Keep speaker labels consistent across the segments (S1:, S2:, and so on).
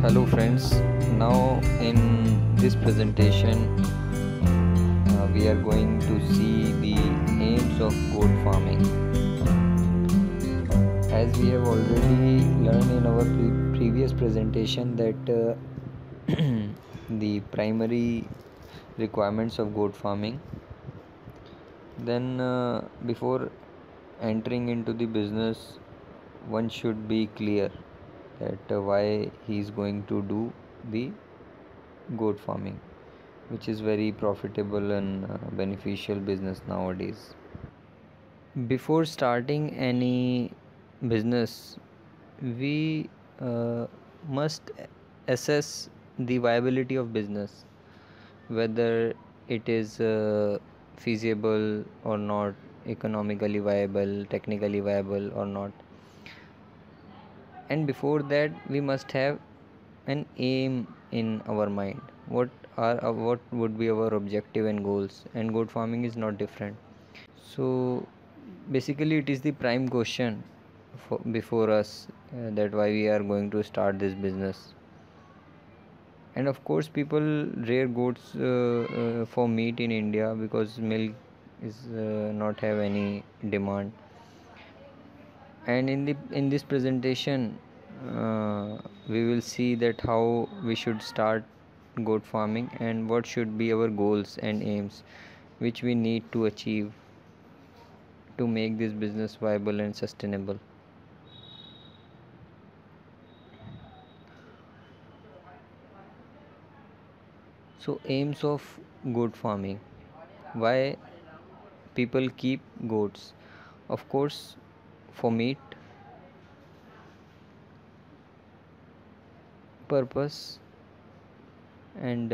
S1: Hello friends, now in this presentation we are going to see the aims of goat farming. As we have already learned in our previous presentation that the primary requirements of goat farming, then before entering into the business one should be clear that why he is going to do the goat farming, which is very profitable and beneficial business nowadays. Before starting any business, we must assess the viability of business, whether it is feasible or not, economically viable, technically viable or not. And before that, we must have an aim in our mind. What would be our objective and goals? And goat farming is not different. So basically it is the prime question before us, that why we are going to start this business. And of course people rear goats for meat in India because milk is not have any demand. And in this presentation we will see that how we should start goat farming and what should be our goals and aims which we need to achieve to make this business viable and sustainable. So aims of goat farming, why people keep goats? Of course for meat purpose, and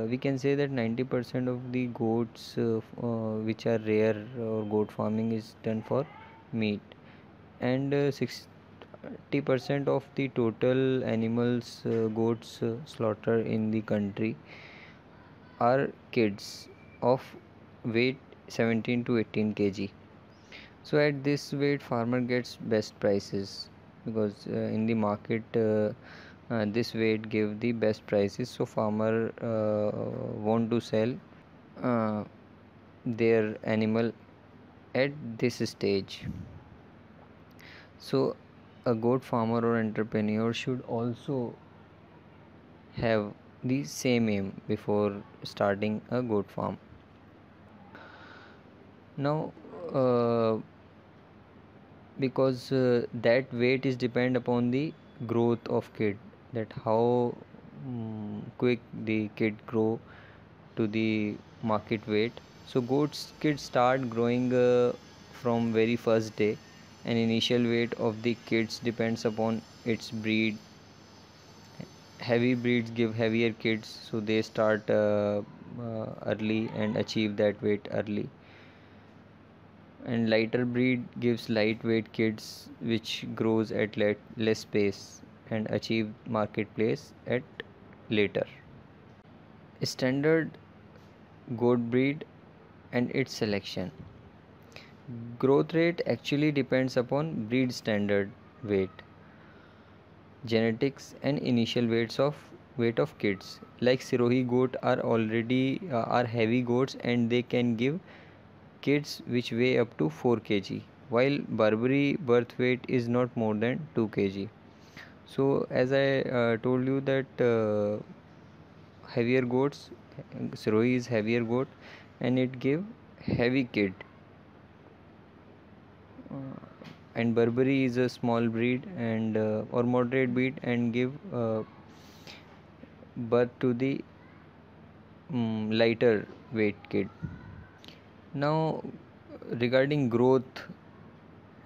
S1: we can say that 90% of the goats which are rare or goat farming is done for meat, and 60% of the total animals goats slaughter in the country are kids of weight 17 to 18 kg. So at this weight farmer gets best prices because in the market this weight give the best prices, so farmer want to sell uh, their animal at this stage. So a goat farmer or entrepreneur should also have the same aim before starting a goat farm. Now because that weight is depend upon the growth of kid, that how quick the kid grow to the market weight. So goats kids start growing from very first day, and initial weight of the kids depends upon its breed. Heavy breeds give heavier kids, so they start early and achieve that weight early, and lighter breed gives lightweight kids which grows at less pace and achieve marketplace at later. Standard goat breed and its selection. Growth rate actually depends upon breed standard weight, genetics and initial weight of kids. Like Sirohi goat are already are heavy goats and they can give kids which weigh up to 4 kg, while Barbary birth weight is not more than 2 kg. So as I told you that heavier goats, Sirohi is heavier goat and it give heavy kid, and Barbary is a small breed and or moderate breed and give birth to the lighter weight kid. Now regarding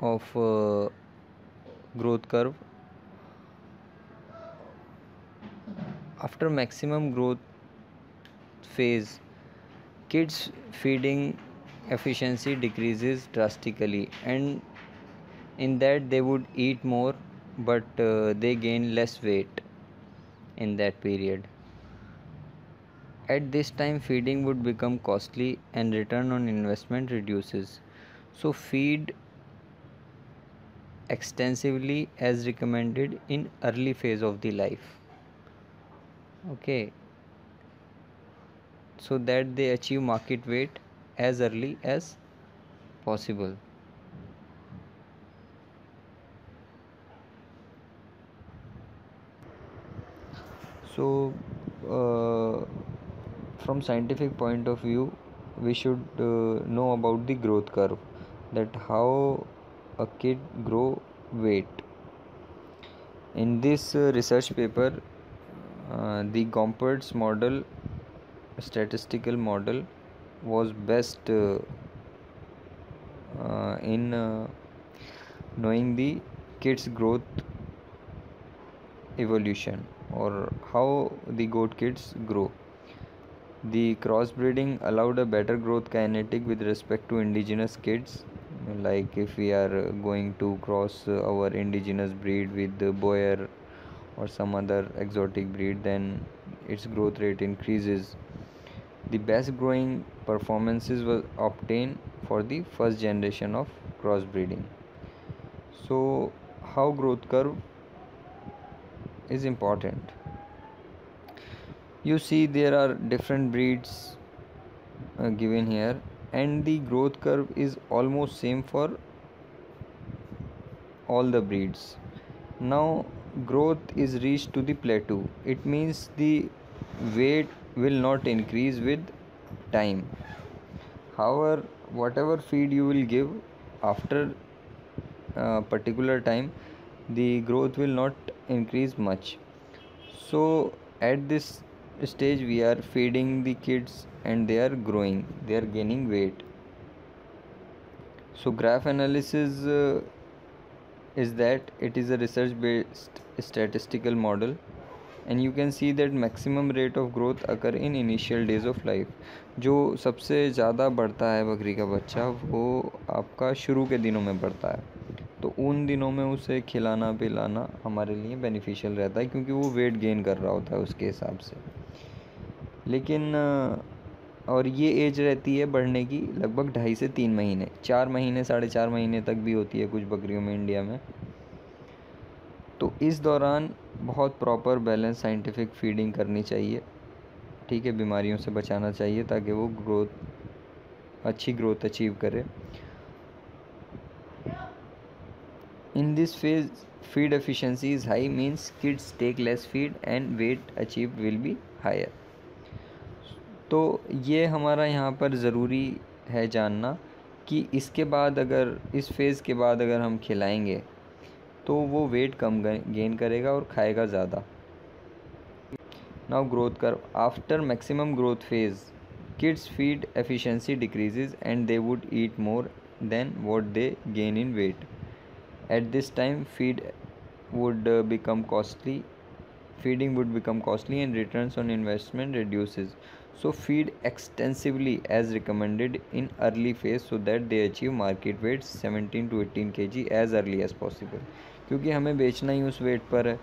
S1: of growth curve, after maximum growth phase, kids feeding efficiency decreases drastically, and in that they would eat more but they gain less weight in that period. At this time feeding would become costly and return on investment reduces, so feed extensively as recommended in early phase of the life. okay, so that they achieve market weight as early as possible. So from scientific point of view, we should know about the growth curve, that how a kid grow weight. In this research paper, the Gompertz model, statistical model, was best in knowing the kids growth evolution, or how the goat kids grow. The crossbreeding allowed a better growth kinetic with respect to indigenous kids. Like if we are going to cross our indigenous breed with the Boer or some other exotic breed, then its growth rate increases. The best growing performances were obtained for the first generation of crossbreeding. So, how growth curve is important? You see, there are different breeds given here, and the growth curve is almost same for all the breeds. Now, growth is reached to the plateau. It means the weight will not increase with time. However, whatever feed you will give after a particular time, the growth will not increase much. So, at this stage, we are feeding the kids and they are growing, they are gaining weight. So, graph analysis is that it is a research based statistical model, and you can see that maximum rate of growth occur in initial days of life. जो सबसे ज़्यादा बढ़ता है बकरी का बच्चा, वो आपका शुरू के दिनों में बढ़ता है, तो उन दिनों में उसे खिलाना पिलाना हमारे लिए बेनिफिशियल रहता है, क्योंकि वो वेट गेन कर रहा होता है उसके हिसाब से। लेकिन और ये एज रहती है बढ़ने की लगभग 2.5 से 3 महीने, 4 महीने 4.5 महीने तक भी होती है कुछ बकरियों में इंडिया में। तो इस दौरान बहुत प्रॉपर बैलेंस साइंटिफिक फीडिंग करनी चाहिए, ठीक है, बीमारियों से बचाना चाहिए ताकि वो अच्छी ग्रोथ अचीव करे। In this phase feed efficiency is high, means kids take less feed and weight achieve will be higher. तो ये हमारा यहाँ पर ज़रूरी है जानना कि इसके बाद अगर इस फेज़ के बाद अगर हम खिलाएंगे तो वो वेट कम गेन करेगा और खाएगा ज़्यादा। Now growth curve after maximum growth phase, kids feed efficiency decreases and they would eat more than what they gain in weight. At this time would become costly feeding would become costly and returns on investment reduces. So feed extensively as recommended in early phase so that they achieve market weight 17 to 18 kg as early as possible, क्योंकि हमें बेचना ही उस wait पर है,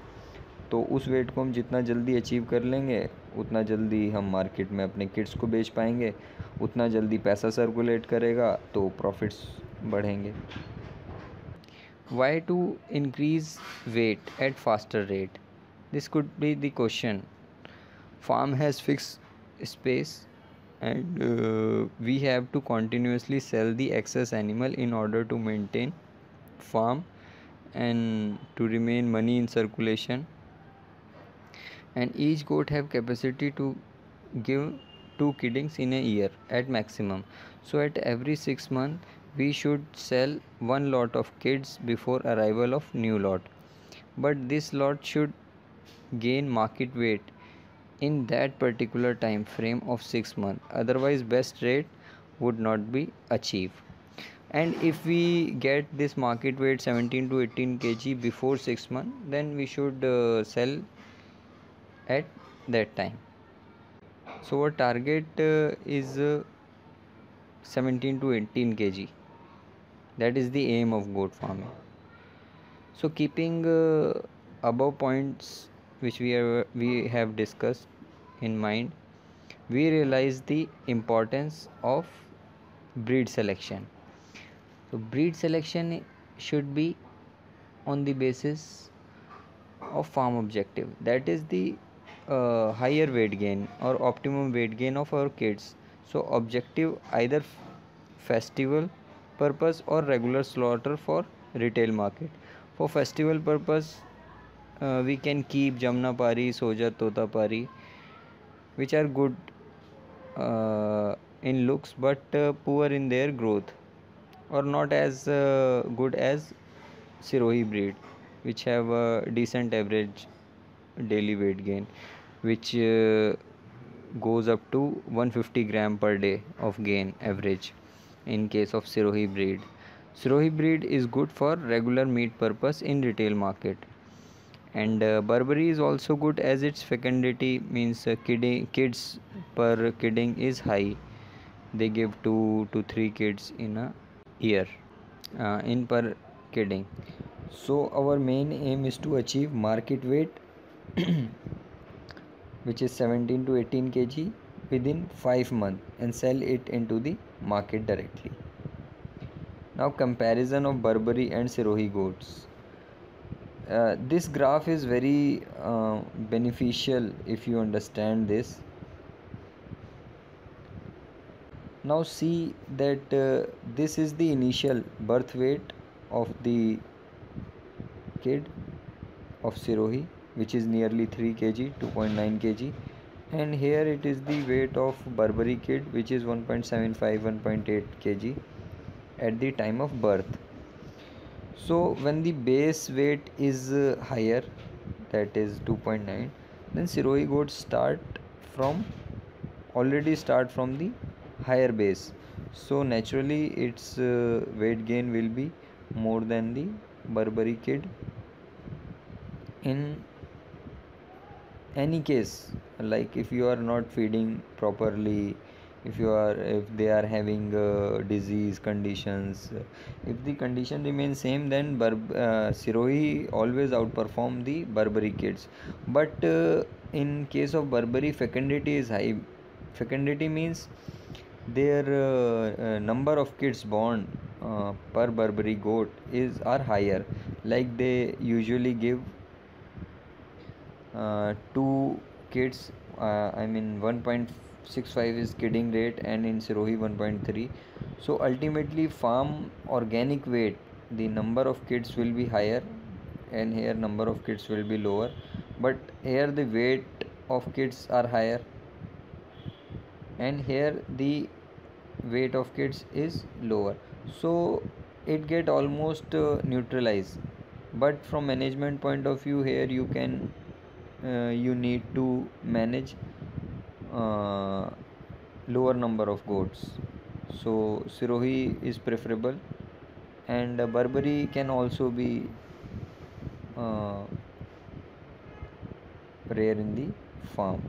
S1: तो उस wait को हम जितना जल्दी अचीव कर लेंगे उतना जल्दी हम मार्केट में अपने किड्स को बेच पाएंगे, उतना जल्दी पैसा सर्कुलेट करेगा तो प्रॉफिट्स बढ़ेंगे। Why to increase weight at faster rate? This could be the question. Farm has fixed space, and we have to continuously sell the excess animal in order to maintain farm and to remain money in circulation. And each goat have capacity to give 2 kiddings in a year at maximum. So at every 6 months we should sell one lot of kids before arrival of new lot, but this lot should gain market weight in that particular time frame of 6 months, otherwise best rate would not be achieved. And if we get this market weight 17 to 18 kg before 6 months, then we should sell at that time. So our target is 17 to 18 kg. That is the aim of goat farming. So keeping above points which we have discussed in mind, we realize the importance of breed selection. So breed selection should be on the basis of farm objective. That is the higher weight gain or optimum weight gain of our kids. So objective either festival purpose or regular slaughter for retail market. For festival purpose, we can keep Jamnapari, Soja, Totapari, which are good in looks but poor in their growth, or not as good as Sirohi breed, which have a decent average daily weight gain, which goes up to 150 gram per day of gain average in case of Sirohi breed. Sirohi breed is good for regular meat purpose in retail market. And Burberry is also good as its fecundity, means kids per kidding is high. They give 2 to 3 kids in a year in per kidding. So our main aim is to achieve market weight which is 17 to 18 kg within 5 months and sell it into the market directly. Now comparison of Burberry and Sirohi goats. This graph is very beneficial if you understand this. Now see that this is the initial birth weight of the kid of Sirohi, which is nearly 3 kg, 2.9 kg, and here it is the weight of Burberry kid, which is 1.75, 1.8 kg at the time of birth. So when the base weight is higher, that is 2.9, then Sirohi goats from start from the higher base, so naturally its weight gain will be more than the Burberry kid. In any case, like if you are not feeding properly, if they are having disease conditions, if the condition remains same, then Sirohi always outperform the Burberry kids. But in case of Burberry, fecundity is high. Fecundity means their number of kids born per Burberry goat are higher, like they usually give 2 kids, I mean 1.65 is kidding rate, and in Sirohi 1.3. So ultimately farm organic weight, the number of kids will be higher, and here number of kids will be lower, but here the weight of kids are higher, and here the weight of kids is lower, so it get almost neutralized. But from management point of view, here you need to manage uh, lower number of goats, so Sirohi is preferable, and Burberry can also be uh, rare in the farm.